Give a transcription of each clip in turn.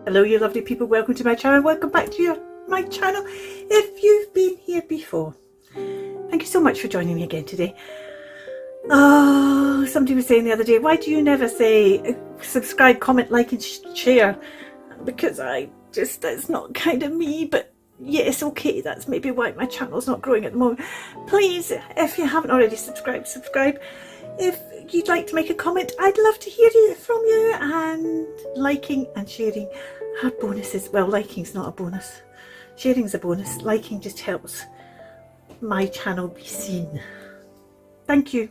Hello you lovely people, welcome to my channel, welcome back to my channel. If you've been here before, thank you so much for joining me again today. Oh, somebody was saying the other day, why do you never say subscribe, comment, like and share? Because it's not kind of me, but yeah, it's okay. That's maybe why my channel's not growing at the moment. Please, if you haven't already subscribed. If you'd like to make a comment, I'd love to hear from you, and liking and sharing are bonuses. Well, liking's not a bonus, sharing's a bonus. Liking just helps my channel be seen. Thank you.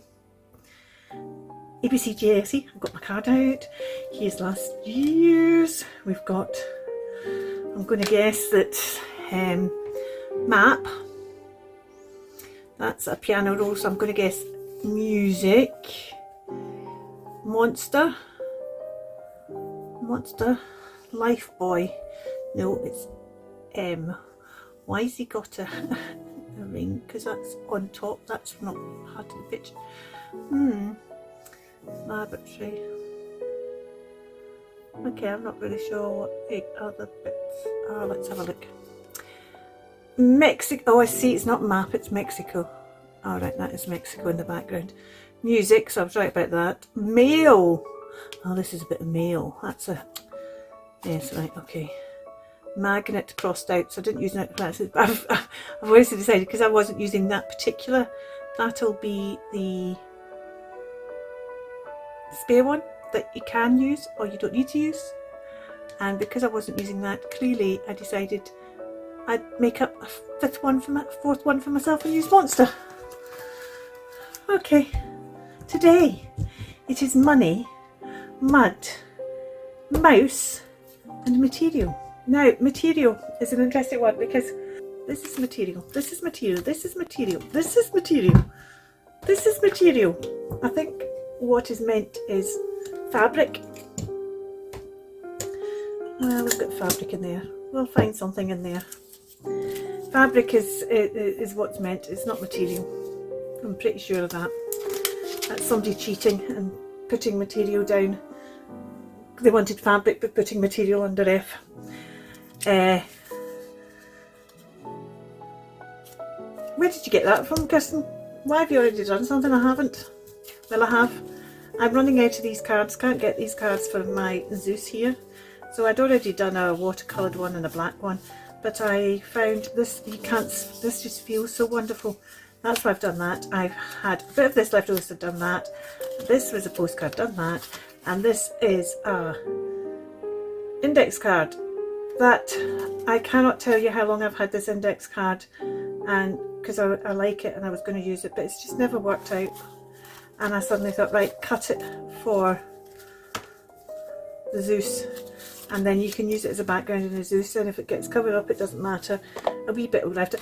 ABCGSE, I've got my card out. Here's last year's. We've got, I'm going to guess that map, that's a piano roll, so I'm going to guess music, monster, life boy, no, it's M. Why has he got a ring? Because that's on top, that's not hard to pitch. Laboratory. Okay, I'm not really sure what the other bits are. Let's have a look. Mexico. Oh, I see, it's not map, it's Mexico. Alright, that is Mexico in the background. Music, so I was right about that. Mail. Oh, this is a bit of mail. That's a... Yes, right, okay. Magnet crossed out, so I didn't use that. I've always decided, because I wasn't using that particular, that'll be the spare one that you can use or you don't need to use. And because I wasn't using that, clearly I decided I'd make up a fourth one for myself and use monster. Okay, today it is money, mud, mouse and material. Now material is an interesting one because this is material, this is material, this is material, this is material, this is material. I think what is meant is fabric. Well, we've got fabric in there, we'll find something in there. Fabric is what's meant, it's not material. I'm pretty sure of that. That's somebody cheating and putting material down. They wanted fabric but putting material under F. Where did you get that from, Kirsten? Why have you already done something? I haven't. Well, I have. I'm running out of these cards. Can't get these cards for my Zeus here. So I'd already done a watercoloured one and a black one. But I found this, you can't, this just feels so wonderful. That's why I've done that. I've had a bit of this left over, so I've done that. This was a postcard, done that. And this is a index card that I cannot tell you how long I've had this index card, and because I like it and I was going to use it, but it's just never worked out. And I suddenly thought, right, cut it for the Zeus, and then you can use it as a background in the Zeus, and if it gets covered up it doesn't matter. A wee bit will left.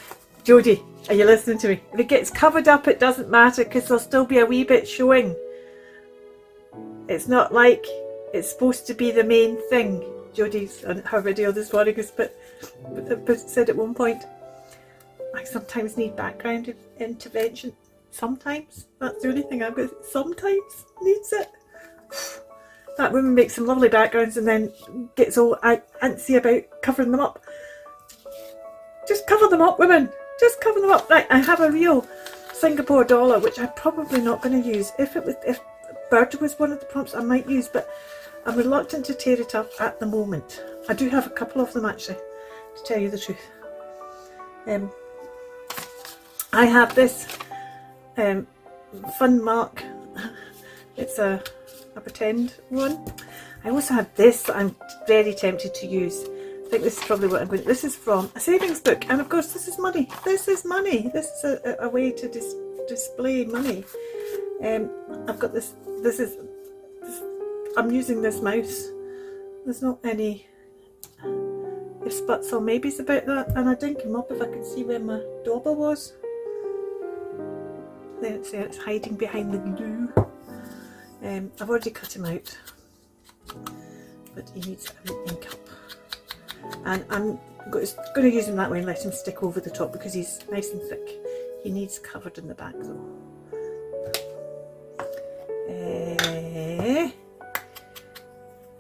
Jodi, are you listening to me? If it gets covered up it doesn't matter, because there'll still be a wee bit showing. It's not like it's supposed to be the main thing. Jodi's on her video this morning said at one point, I sometimes need background intervention. Sometimes. That's the only thing I've got. Sometimes needs it. That woman makes some lovely backgrounds and then gets all antsy about covering them up. Just cover them up, women. Just cover them up. Right, I have a real Singapore dollar, which I'm probably not going to use. If bird was one of the prompts, I might use, but I'm reluctant to tear it up at the moment. I do have a couple of them actually, to tell you the truth. I have this fun mark. It's a pretend one. I also have this that I'm very tempted to use. I think this is probably what I'm going to... This is from a savings book, and of course this is money. This is money. This is a way to display money. I've got this. I'm using this mouse. There's not any ifs, buts or maybes about that, and I didn't come up if I could see where my dauber was. There it's there, it's hiding behind the glue. I've already cut him out, but he needs an ink up, and I'm going to use him that way and let him stick over the top because he's nice and thick. He needs covered in the back though.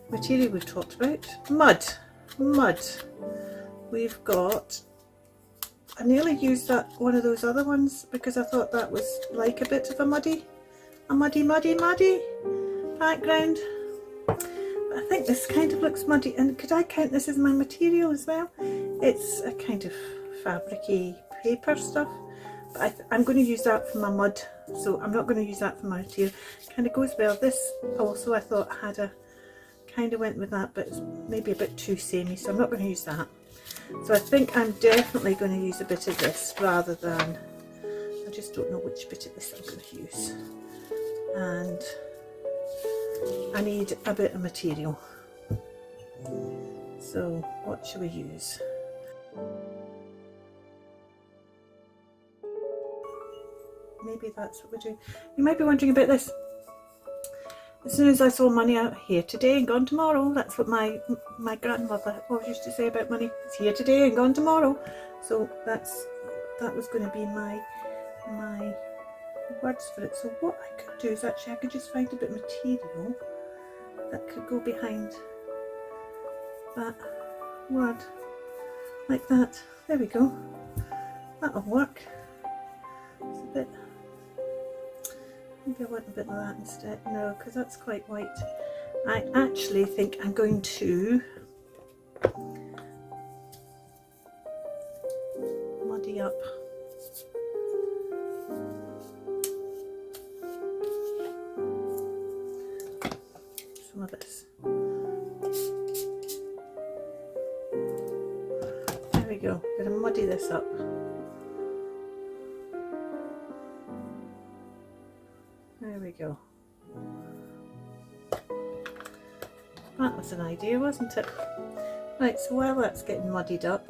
Material we've talked about. Mud. mud. We've got, I nearly used that one of those other ones because I thought that was like a bit of a muddy background. But I think this kind of looks muddy, and could I count this as my material as well? It's a kind of fabricy paper stuff, but I'm going to use that for my mud, so I'm not going to use that for my material. Kind of goes well. This also I thought had a kind of went with that, but it's maybe a bit too samey, so I'm not going to use that. So I think I'm definitely going to use a bit of this rather than, I just don't know which bit of this I'm going to use. And I need a bit of material. So what should we use? Maybe that's what we're doing. You might be wondering about this. As soon as I saw money out here today and gone tomorrow, that's what my grandmother always used to say about money. It's here today and gone tomorrow. So that was going to be my words for it. So what I could do is actually I could just find a bit of material that could go behind that word like that. There we go. That'll work. It's a bit. Maybe I want a bit of that instead. No, because that's quite white. I actually think I'm going to muddy up some of this. There we go. I'm going to muddy this up. There we go. That was an idea, wasn't it? Right, so while that's getting muddied up,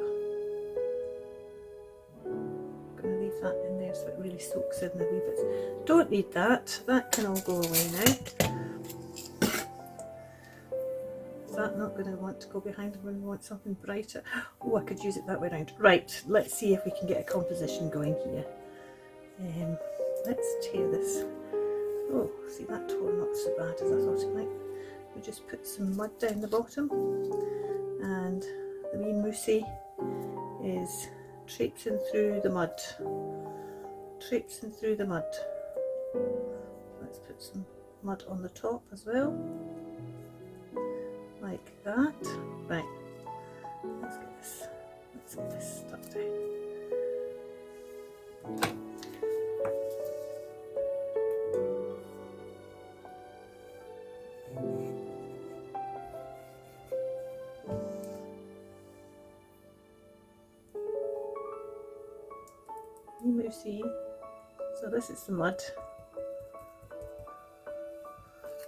I'm going to leave that in there so it really soaks in the wee bits. Don't need that. That can all go away now. Is that not going to want to go behind when we want something brighter? Oh, I could use it that way around. Right, let's see if we can get a composition going here. Let's tear this. Oh, see, that tore not so bad as I thought it might. We just put some mud down the bottom, and the wee moosey is traipsing through the mud. Traipsing through the mud. Let's put some mud on the top as well, like that. Right, let's get this stuck down. Moosey. So this is the mud.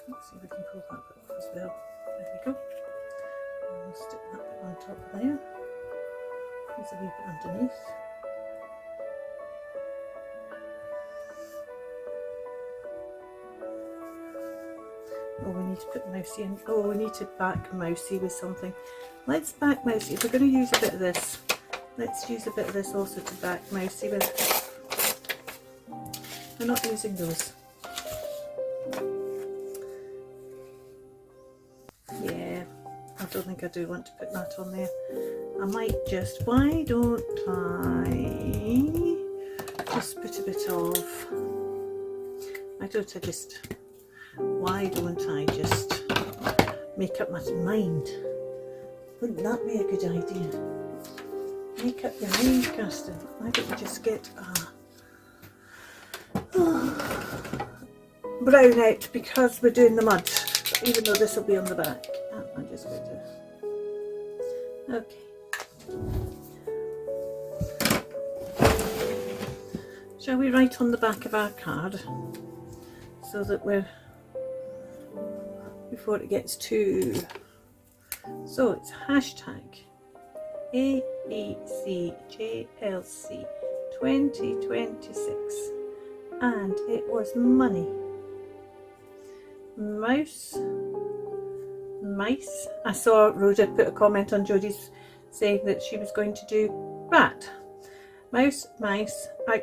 Let's see if we can pull that bit off as well. There we go. And we'll stick that bit on top of there. There's a wee bit underneath. Oh, we need to put Mousy in. Oh, we need to back Mousy with something. Let's back Mousy. If we're going to use a bit of this, let's use a bit of this also to back Mousy with. We're not using those. Yeah, I don't think I do want to put that on there. I might just, why don't I just put a bit of, why don't I just make up my mind? Wouldn't that be a good idea? Make up your mind, Kirsten. Why don't we just get brown out because we're doing the mud, even though this will be on the back. I'm just going to. Okay. Shall we write on the back of our card so that we're before it gets too. So it's hashtag ABCJLC 2026, and it was money. Mice. I saw Rhoda put a comment on Jodi's saying that she was going to do rat. Mouse, mice. I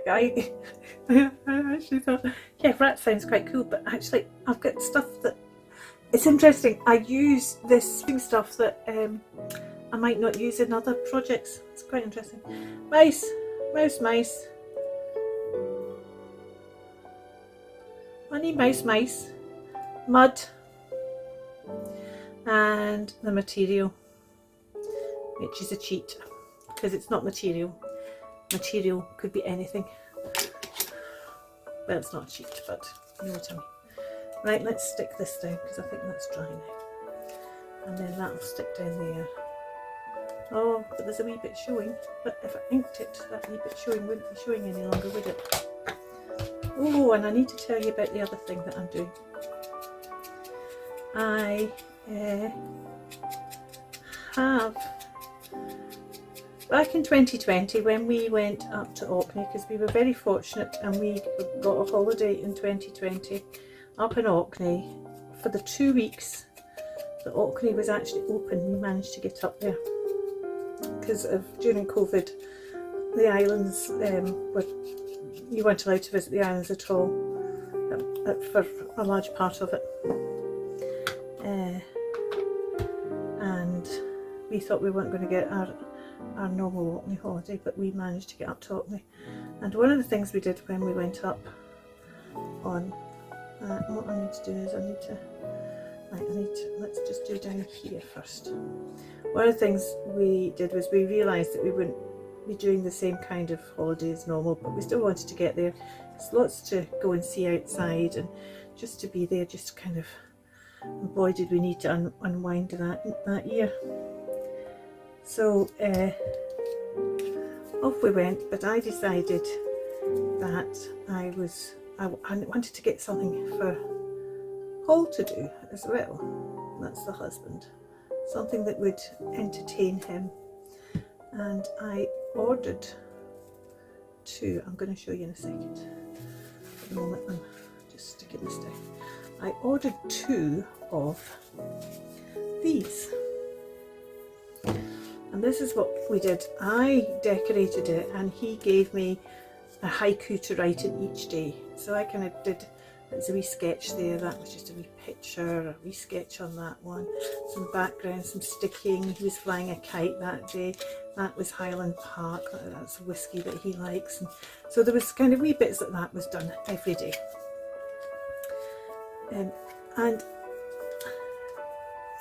actually thought, yeah, rat sounds quite cool, but actually I've got stuff that, it's interesting, I use this stuff that I might not use in other projects. It's quite interesting. Mice, mouse, mice. Honey, mouse, mice. Mud. And the material, which is a cheat because it's not material. Material could be anything. Well, it's not a cheat, but you know what I mean. Right, let's stick this down because I think that's dry now. And then that'll stick down there. Oh, but there's a wee bit showing. But if I inked it, that wee bit showing wouldn't be showing any longer, would it? Oh, and I need to tell you about the other thing that I'm doing. I have, back in 2020 when we went up to Orkney, because we were very fortunate and we got a holiday in 2020 up in Orkney for the 2 weeks that Orkney was actually open. We managed to get up there because of during COVID the islands you weren't allowed to visit the islands at all for a large part of it. And we thought we weren't going to get our normal Orkney holiday, but we managed to get up to Orkney. And one of the things we did when we went up on, what I need to do is let's just do down here first. One of the things we did was we realised that we wouldn't be doing the same kind of holiday as normal, but we still wanted to get there. There's lots to go and see outside, and just to be there, just kind of, and boy did we need to unwind that year. So off we went, but I decided that I wanted to get something for Paul to do as well. That's the husband. Something that would entertain him. And I ordered two. I'm going to show you in a second. For the moment, I'm just sticking this down. I ordered two of these. And this is what we did. I decorated it and he gave me a haiku to write in each day. So I kind of did, there's a wee sketch there, that was just a wee picture, a wee sketch on that one, some background, some sticking. He was flying a kite that day. That was Highland Park, that's a whiskey that he likes. And so there was kind of wee bits that was done every day. And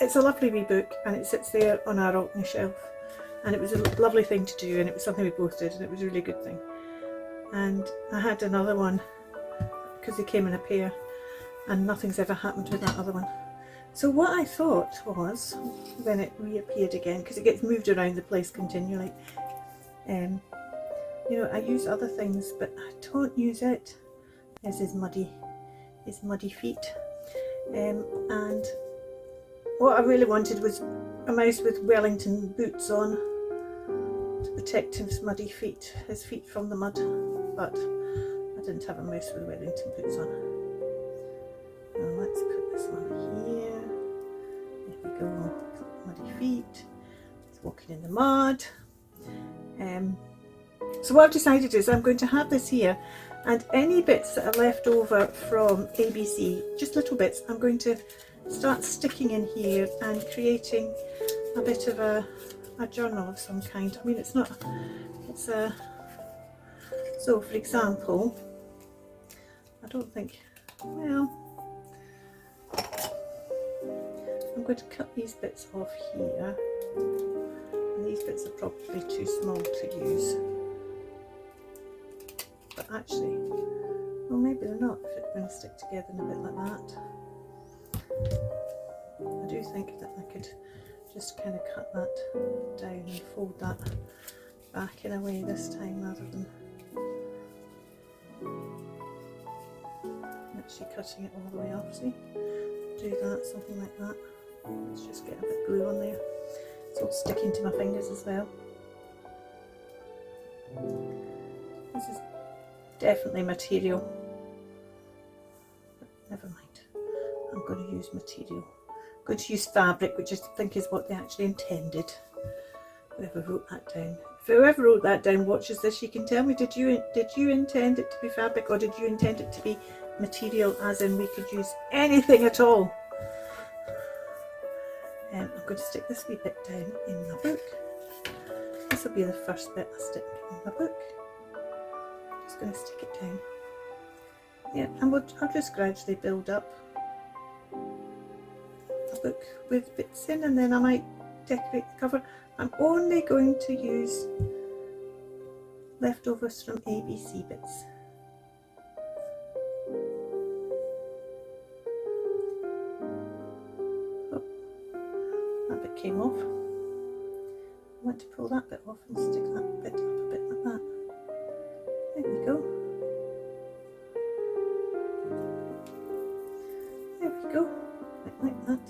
it's a lovely wee book, and it sits there on our Orkney shelf, and it was a lovely thing to do, and it was something we both did, and it was a really good thing. And I had another one because they came in a pair, and nothing's ever happened with that other one. So what I thought was, when it reappeared again, because it gets moved around the place continually, you know, I use other things, but I don't use it. There's his muddy feet. And what I really wanted was a mouse with Wellington boots on to protect his muddy feet, his feet from the mud, but I didn't have a mouse with Wellington boots on. Now let's put this one here. There we go. Muddy feet. He's walking in the mud. So what I've decided is I'm going to have this here, and any bits that are left over from ABC, just little bits, I'm going to start sticking in here and creating a bit of a journal of some kind. I mean, it's not, it's a, so for example, I don't think, well, I'm going to cut these bits off here, and these bits are probably too small to use. But actually, well, maybe they're not, if it's going to stick together in a bit like that. I do think that I could just kind of cut that down and fold that back in a way this time, rather than actually cutting it all the way off. See? Do that, something like that. Let's just get a bit of glue on there. It's all sticking to my fingers as well. This is definitely material, but never mind. I'm going to use material. I'm going to use fabric, which I think is what they actually intended. Whoever wrote that down. If whoever wrote that down watches this, you can tell me, did you intend it to be fabric, or did you intend it to be material, as in we could use anything at all? I'm going to stick this wee bit down in my book. This will be the first bit I stick in my book. Just going to stick it down. Yeah, and I'll just gradually build up a book with bits in, and then I might decorate the cover. I'm only going to use leftovers from ABC bits. Oh, that bit came off. I want to pull that bit off and stick that bit up a bit like that. There we go. There we go. Like that.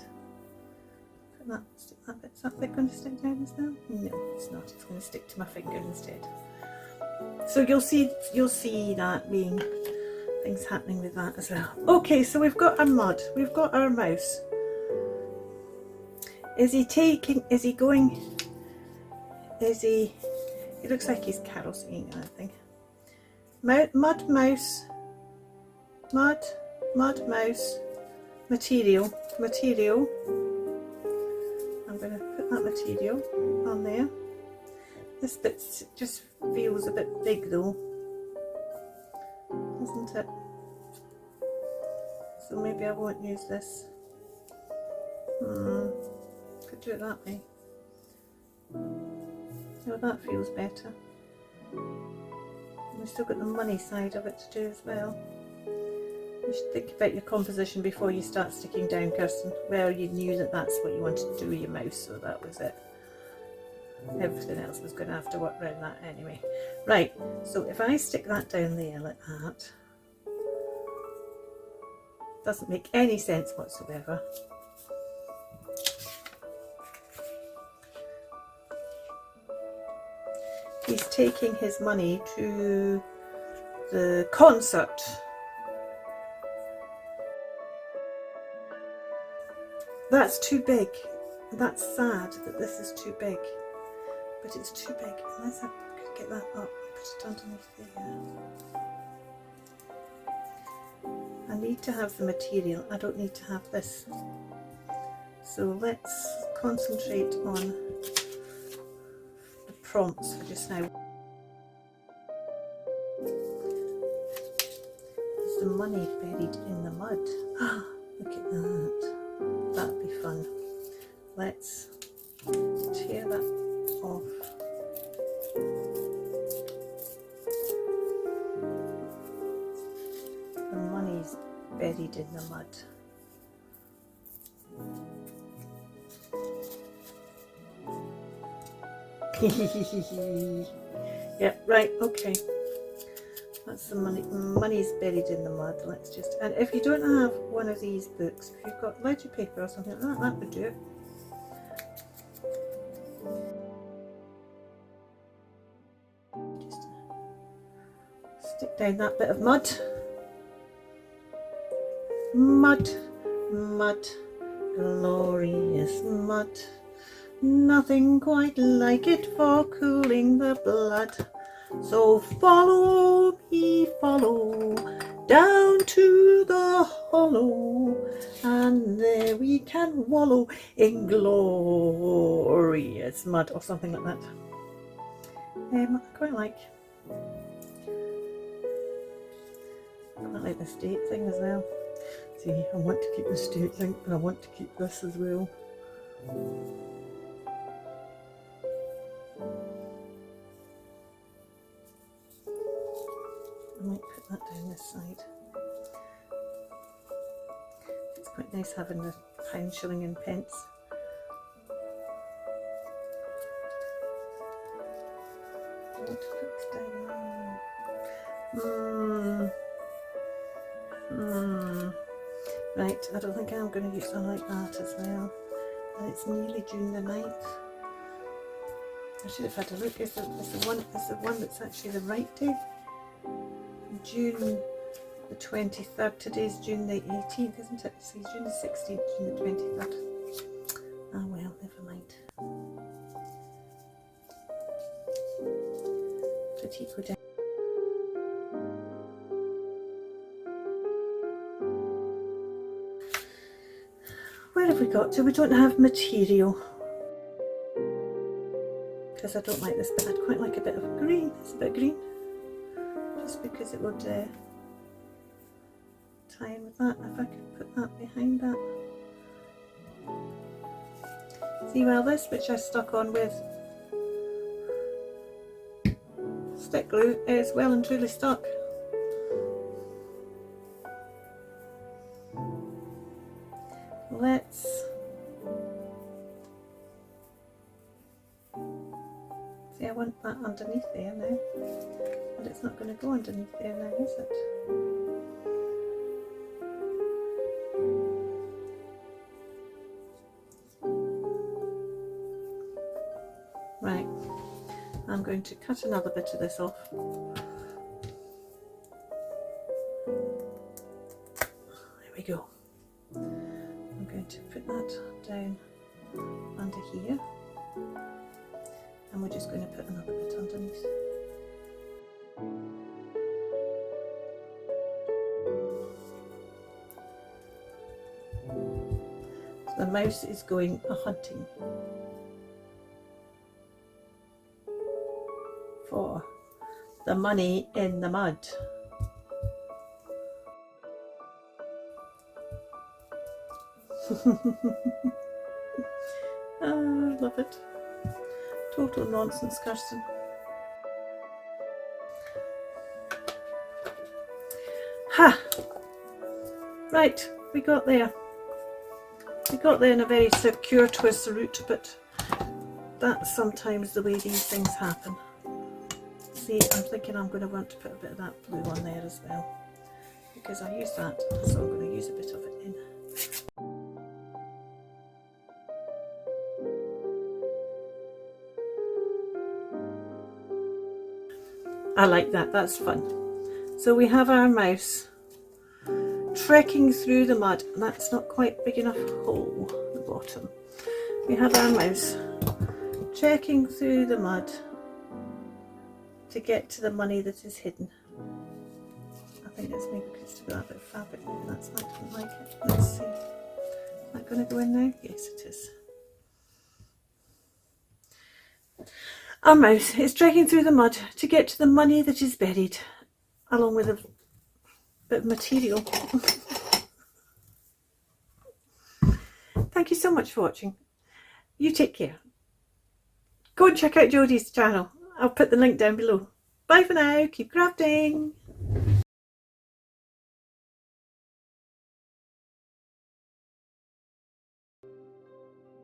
Put that, stick that bit. Is that bit going to stick down as well? No, it's not. It's going to stick to my finger instead. So you'll see that being things happening with that as well. Okay, so we've got our mud. We've got our mouse. Is he going? It looks like he's carol singing, I think. Mud, mouse, mud, mouse, material. I'm going to put that material on there. This bit just feels a bit big though, doesn't it? So maybe I won't use this. Could do it that way. Oh, that feels better. We've still got the money side of it to do as well. You should think about your composition before you start sticking down, Kirsten. Well, you knew that that's what you wanted to do with your mouse, so that was it. Everything else was going to have to work around that anyway. Right, so if I stick that down there like that, doesn't make any sense whatsoever. He's taking his money to the concert. That's too big. That's sad that this is too big. But it's too big. Unless I could get that up and put it underneath there. I need to have the material. I don't need to have this. So let's concentrate on the prompts for just now. Is the money buried in the mud? Ah, look at that. That'd be fun. Let's tear that off. The money's buried in the mud. Yeah, right, okay. That's the money. Money's buried in the mud. Let's just, and if you don't have one of these books, if you've got ledger paper or something like that, that would do it. Just stick down that bit of mud. Mud, mud, glorious mud. Nothing quite like it for cooling the blood. So follow me, follow, down to the hollow, and there we can wallow in glorious mud, or something like that. I quite like the state thing as well. See, I want to keep the state thing, and I want to keep this as well. I might put that down this side. It's quite nice having the pound, shilling and pence. I want to put this down. Right, I don't think I'm going to use one like that as well. And it's nearly June the 9th. I should have had a look. Is the one that's actually the right day? June the 23rd. Today's June the 18th, isn't it? See, June the 16th, June the 23rd. Ah well, never mind. Petite Godin. Where have we got to? We don't have material. because I don't like this bit. I'd quite like a bit of green. It's a bit green, just because it would tie in with that. If I could put that behind that. See, well, this, which I stuck on with stick glue, is well and truly stuck. Let's see, I want that underneath there now, but it's not going to go underneath there now, is it? Right, I'm going to cut another bit of this off. There we go. I'm going to put that down under here, and we're just going to put another bit underneath. So the mouse is going a-hunting for the money in the mud. I love it. Total nonsense, Kirsten. Ha! Right, we got there. We got there in a very circuitous route, but that's sometimes the way these things happen. See, I'm thinking I'm going to want to put a bit of that blue on there as well, because I used that, so I'm going to use a bit of it in. I like that, that's fun. So we have our mouse trekking through the mud. That's not quite big enough hole at the bottom. We have our mouse trekking through the mud to get to the money that is hidden. I think it's maybe because to that bit of fabric, maybe that's not, I don't like it. Let's see. Is that going to go in now? Yes, it is. Our mouse is trekking through the mud to get to the money that is buried, along with a bit of material. Thank you so much for watching. You take care. Go and check out Jodi's channel. I'll put the link down below. Bye for now. Keep crafting.